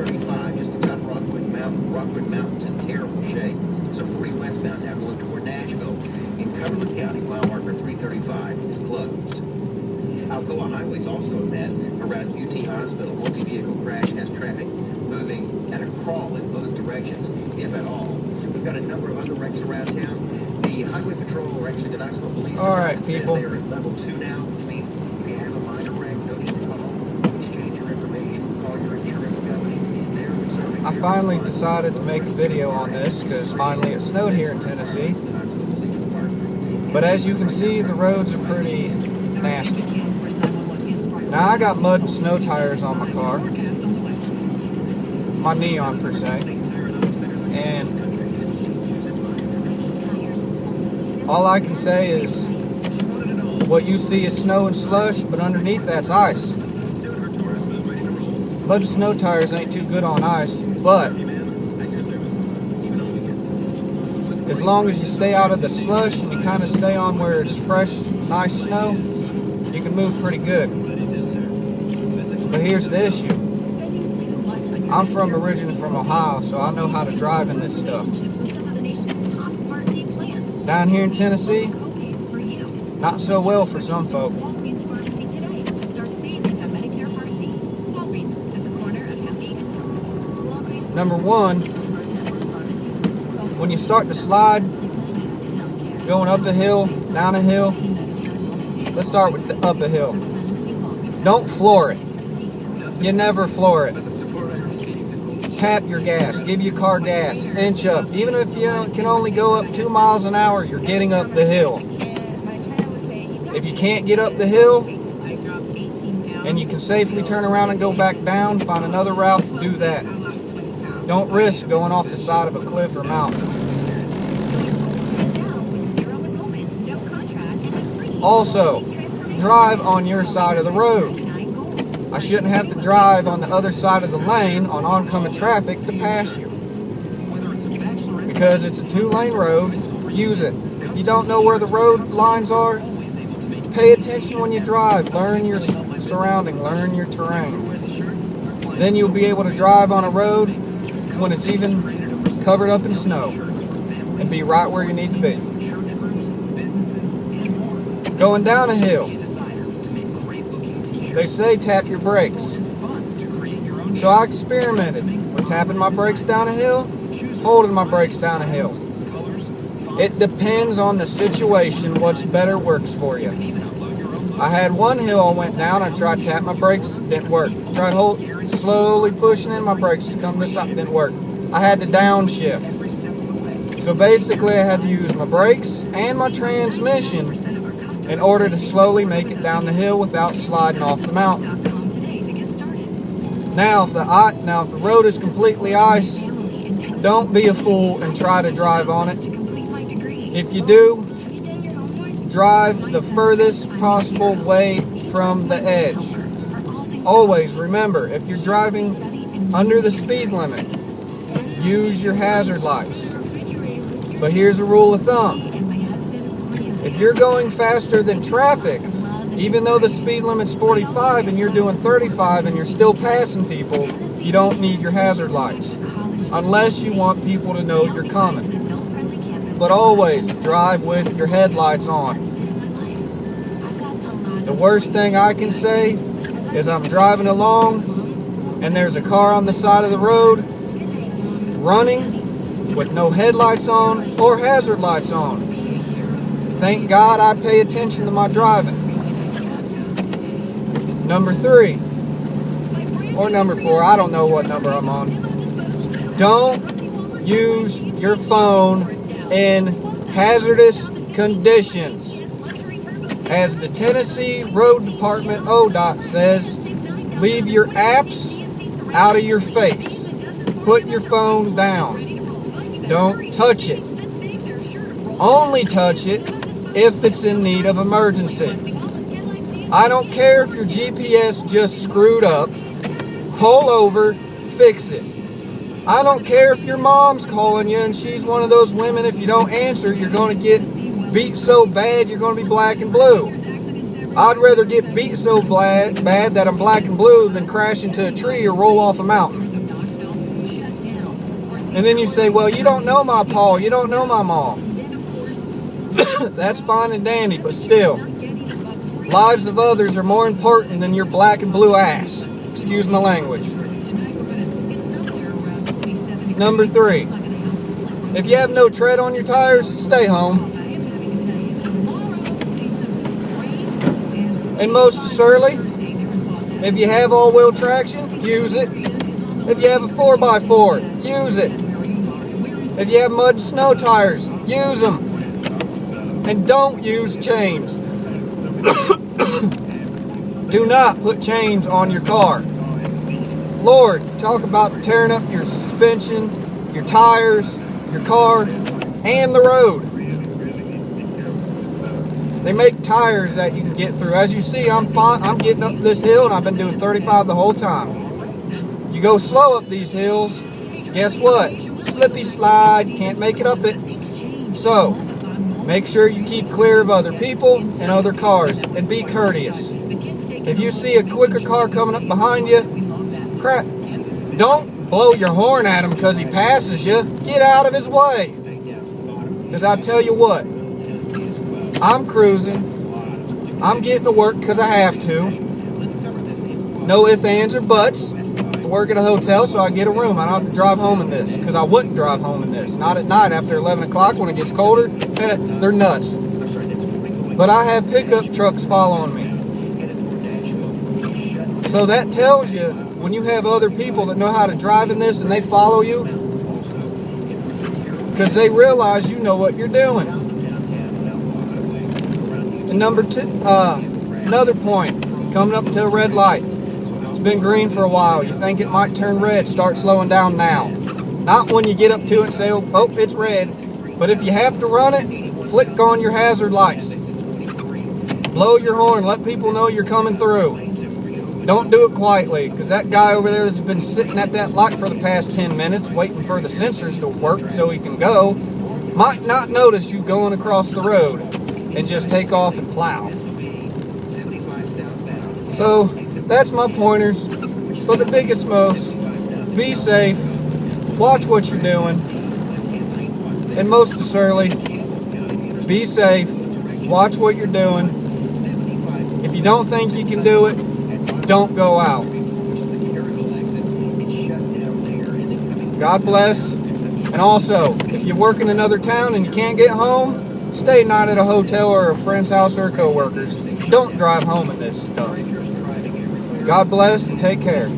335 just atop Rockwood Mountain. Rockwood Mountain's in terrible shape. So 40 westbound now going toward Nashville. In Cumberland County, mile marker 335 is closed. Alcoa Highway's also a mess around UT Hospital. Multi-vehicle crash has traffic moving at a crawl in both directions, if at all. We've got a number of other wrecks around town. The Highway Patrol, or actually the Knoxville Police Department, says they are at level 2 now, which means if you have a minor wreck, no need to call. Exchange your information, call your insurance company. They're reserving. I finally decided to make a video on this because finally it snowed here in Tennessee. But as you can see, the roads are pretty nasty. Now I got mud and snow tires on my car, my neon per se, and all I can say is what you see is snow and slush, but underneath that's ice. Mud and snow tires ain't too good on ice, but as long as you stay out of the slush and you kind of stay on where it's fresh, nice snow, you can move pretty good. But here's the issue. I'm originally from Ohio, so I know how to drive in this stuff. Down here in Tennessee, not so well for some folk. Number one, when you start to slide, going up a hill, down a hill, let's start with the up a hill. Don't floor it. You never floor it. Tap your gas. Give your car gas. Inch up. Even if you can only go up 2 miles an hour, you're getting up the hill. If you can't get up the hill and you can safely turn around and go back down, find another route, do that. Don't risk going off the side of a cliff or mountain. Also, drive on your side of the road. I shouldn't have to drive on the other side of the lane on oncoming traffic to pass you. Because it's a 2-lane road, use it. If you don't know where the road lines are, pay attention when you drive. Learn your surrounding, learn your terrain. Then you'll be able to drive on a road when it's even covered up in snow and be right where you need to be. Going down a hill, they say tap your brakes. So I experimented with tapping my brakes down a hill, holding my brakes down a hill. It depends on the situation, what's better works for you. I had one hill I went down, I tried to tap my brakes, didn't work. Tried slowly pushing in my brakes to come to stop, didn't work. I had to downshift. So basically I had to use my brakes and my transmission in order to slowly make it down the hill without sliding off the mountain. Now if the road is completely ice, don't be a fool and try to drive on it. If you do, drive the furthest possible way from the edge. Always remember, if you're driving under the speed limit, use your hazard lights. But here's a rule of thumb. If you're going faster than traffic, even though the speed limit's 45 and you're doing 35 and you're still passing people, you don't need your hazard lights. Unless you want people to know you're coming. But always drive with your headlights on. The worst thing I can say is I'm driving along and there's a car on the side of the road running with no headlights on or hazard lights on. Thank God I pay attention to my driving. Number 3, or number 4, I don't know what number I'm on. Don't use your phone in hazardous conditions. As the Tennessee Road Department ODOT says, leave your apps out of your face. Put your phone down. Don't touch it. Only touch it if it's in need of emergency. I don't care if your GPS just screwed up. Pull over, fix it. I don't care if your mom's calling you and she's one of those women, if you don't answer, you're going to get beat so bad you're going to be black and blue. I'd rather get beat so bad that I'm black and blue than crash into a tree or roll off a mountain. And then you say, well, you don't know my pa, you don't know my mom. That's fine and dandy, but still, lives of others are more important than your black and blue ass. Excuse my language. Number 3, if you have no tread on your tires, stay home. And most assuredly, if you have all-wheel traction, use it. If you have a 4x4, use it. If you have mud and snow tires, use them. And don't use chains. Do not put chains on your car. Lord, talk about tearing up your suspension, your tires, your car, and the road. They make tires that you can get through. As you see, I'm getting up this hill and I've been doing 35 the whole time. You go slow up these hills, guess what? Slippy slide, can't make it up it. So, make sure you keep clear of other people and other cars and be courteous. If you see a quicker car coming up behind you, crap, don't blow your horn at him because he passes you. Get out of his way. Because I tell you what, I'm cruising. I'm getting to work because I have to. No ifs, ands, or buts. I work at a hotel, so I get a room. I don't have to drive home in this because I wouldn't drive home in this. Not at night after 11 o'clock when it gets colder. They're nuts. But I have pickup trucks following me. So that tells you when you have other people that know how to drive in this and they follow you because they realize you know what you're doing. And number 2, another point, coming up to a red light. It's been green for a while. You think it might turn red, start slowing down now. Not when you get up to it and say, oh, it's red. But if you have to run it, flick on your hazard lights. Blow your horn, let people know you're coming through. Don't do it quietly, because that guy over there that's been sitting at that light for the past 10 minutes waiting for the sensors to work so he can go, might not notice you going across the road and just take off and plow. So that's my pointers. For the biggest most, be safe, watch what you're doing, and most assuredly, be safe, watch what you're doing. If you don't think you can do it, don't go out. God bless. And also, if you work in another town and you can't get home, stay night at a hotel or a friend's house or a co-worker's. Don't drive home in this stuff. God bless and take care.